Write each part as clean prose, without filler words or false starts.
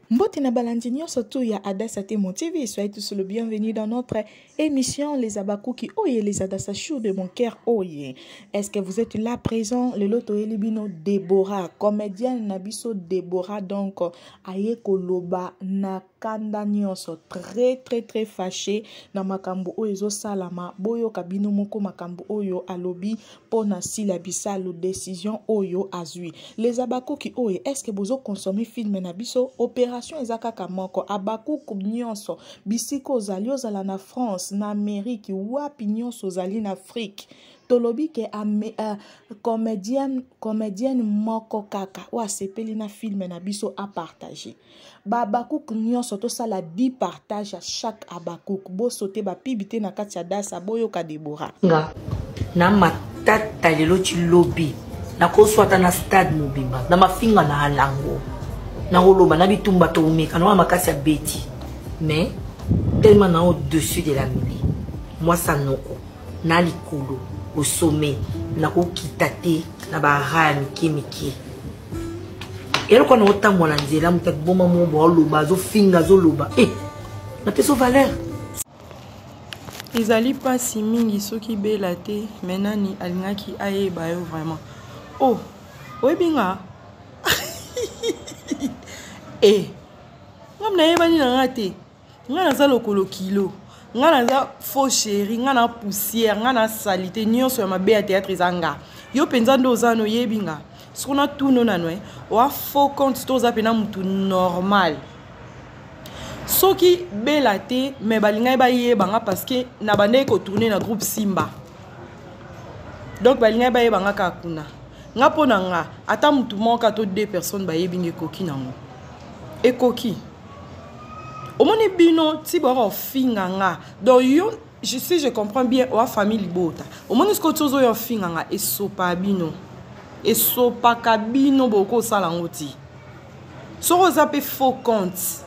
Mbote na balandinyo surtout ya Adassa Témoin TV, soyez tous le bienvenue dans notre émission Les Abakuki Oye, les Adassa Chou de mon cœur Oye. Est-ce que vous êtes là présent? Le loto elibino Déborah, comédienne Nabiso Déborah, donc aye koloba na kanda nyonso très fâché na makambo oyo salama boyo kabino moko makambo oyo alobi pona sila bisalo décision oyo azui. Les Abakuki Oye, est-ce que vous consommez film na biso opération ezakaka moko abakuku nyonso bisiko ozali ozala na France na Amérique wapi nyonso ozali na Afrique tolobi ke comédienne moko kaka wa sepeli na film na biso a partager ba abakuku nyonso to sala 10 partage à chaque abakuku bo sauter ba pibité na kati ya Adassa boyo ka Déborah nga na matata lelo ti lobby na ko swata na stade mobimba na mafinga na halango na holoba na bitumba to umeka na makasi ya beti mais tellement na au-dessus de la mêlée moi ça noko na likolo au sommet na ko kitate na ba raya miki et le kono otambo na nzela mutak boma mo bo loba zo finga zo loba na peso valeur ezali pasi mingi soki bela te menani alingaki ayeba yo vraiment oh oyebinga ngam na yebani na ngate ngana za lokolo kilo ngana za faux chéri ngana poussière ngana salité nyonso ya mabe ya théâtre zanga yo penza ndo zano yebinga sona tuno nanwe wa faux compte to za pena mutu normal soki bela te me balinga ba yebanga parce que na bande ko tourner na groupe Simba donc balinga ba yebanga ka kuna nga pona nga ata mutu moka to 2 personnes ba yebinga koki nango ekoki omoni bino tibora finga nga donc yo je comprends bien wa famille libota omoni sko tozo yo finga nga esopa bino esopa kabino boko sala ngoti soko zape faux compte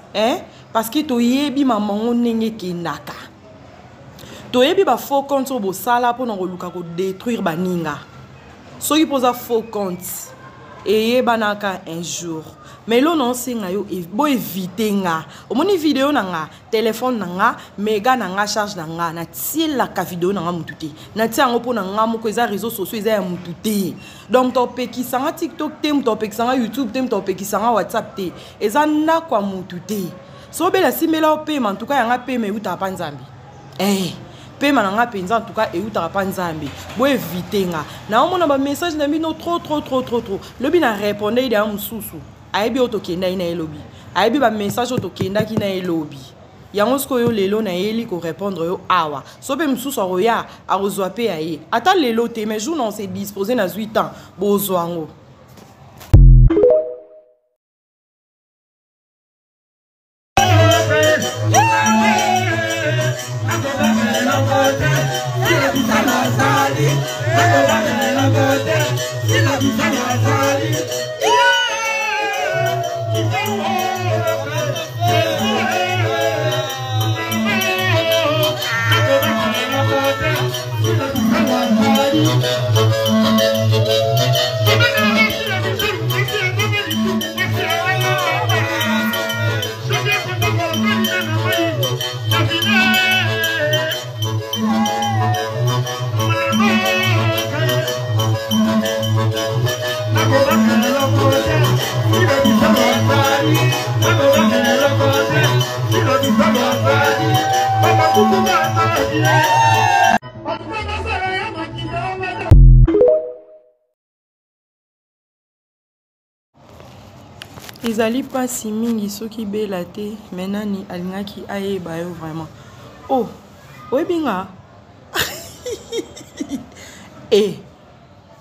parce que to yebi maman nenge kinaka to yebi ba faux compte bo sala pona ko luka ko détruire baninga soki posa faux compte et banaka un jour mais là non c'est nga yo bo éviter nga omoni vidéo na nga téléphone na nga méga na nga charge na nga na tiela ka vidéo na nga mututé na tia ngo pona nga moko eza réseaux sociaux eza ya mututé donc to peki sanga TikTok tem to peki sanga YouTube tem to peki sanga WhatsApp te eza na kwa mututé so bela simela opema en tout cas yanga pema uta panzambi pema na nga penza en tout cas euta panzambi bo éviter nga na omona ba message na bino trop le bina répondre ida mususu aibi otokenda ina elobi aibi ba message otokenda kina elobi yango sko yo lelo na yeli ko répondre yo awa so pe mususu roya arozwa pe aye ata lelo te mais jour non c'est disposé na 8 ans bozwango ezali pasi mingi soki bela te menani alingaki ayeba yo vraiment oh oyebinga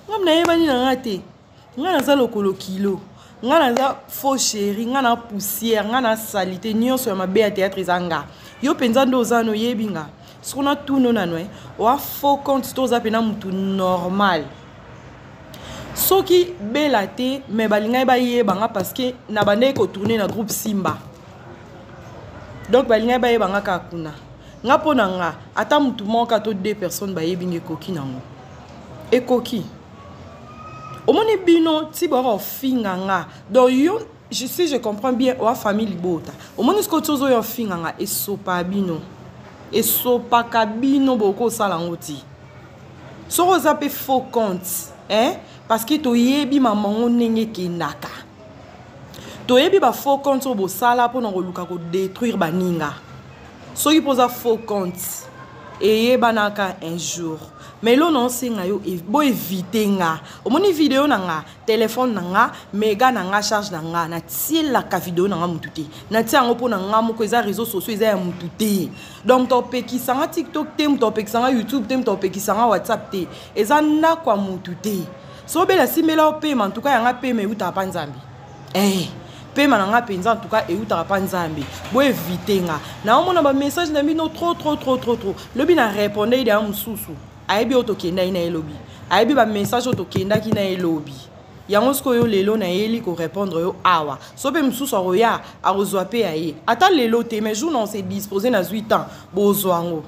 ngam na yebani na ngate ngana za lokolo kilo ngana za faux chéri ngana poussière ngana salité nyonso ya mabe ya théâtre zanga yo penza ndo zano yebinga sona tuno nanwe wa faux compte to za pena mutu normal soki bela te me balinga ba yebanga parce que na bande ko tourner na groupe Simba donc balinga ba yebanga ka kuna nga pona nga ata mutu moka to 2 personnes ba yebinga koki nango ekoki omoni bino tibora finga nga donc yo si je comprends bien, la famille libota. Au moins, ce que tu as fait, et sopa bino. Et sopa kabino boko salangoti. So vous avez faux compte, hein? Parce que tu yebi maman nenge kinaka. Tu yebi ba faux compte sur bo sala pour nous détruire baninga. So il pose faux compte. Et yebanaka un jour. Mais là non c'est ngayo bo éviter nga. Au moni vidéo nanga, téléphone nanga, méga nanga charge nanga, na tiel la ka vidéo nanga mututé. Na tia ngo po nanga mo ko eza réseaux sociaux eza mututé. Donc to peki sanga TikTok tem, to peki sanga YouTube tem, to peki sanga WhatsApp te. Eza na kwa mututé. So be la simela paiement en tout cas yanga paiement uta pa nzambi. Paiement nanga penza en tout cas uta pa nzambi. Bo éviter nga. Na omona ba message na bino trop. Le bina répondre il a mususu. Aibi otokenda ina elobi. Aibi ba message otokenda ki na elobi. Yango sko yo lelo na yeli ko répondre yo awa. Sobe mususu roya a rozwa pe aye. Ata lelo te mais jour non c'est disposé na 8 ans bozwango.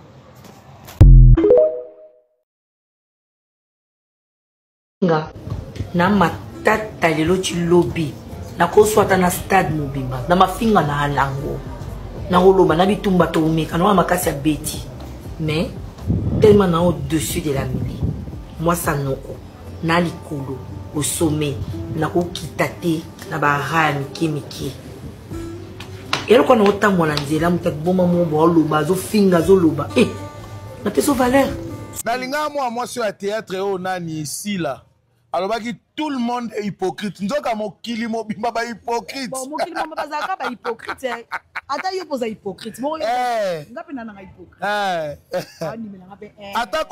Nga na matata lelo ti lobi. Na ko swata na stade mobimba. Na mafinga na halango. Na roloba na bitumba to umeka na makasi ya beti. Mais tellement au-dessus de la mêlée. Moi, ça non. Na likolo, au sommet, na ko kitate, na barami kimiki. Et là, quand on entend mon anzela, mutak boma mo bo loba, zo finga zo loba. Na peso valeur. Na linga moi sur le théâtre o nani ici là. Alors que tout le monde est hypocrite. Nous avons mon kilimo bimba ba hypocrite. Bon, mon kilimo bimba zaka ba hypocrite. Ata yo poza hypocrite. Bon, ngapi na nga hypocrite. Ah ni me na ngapi. Ata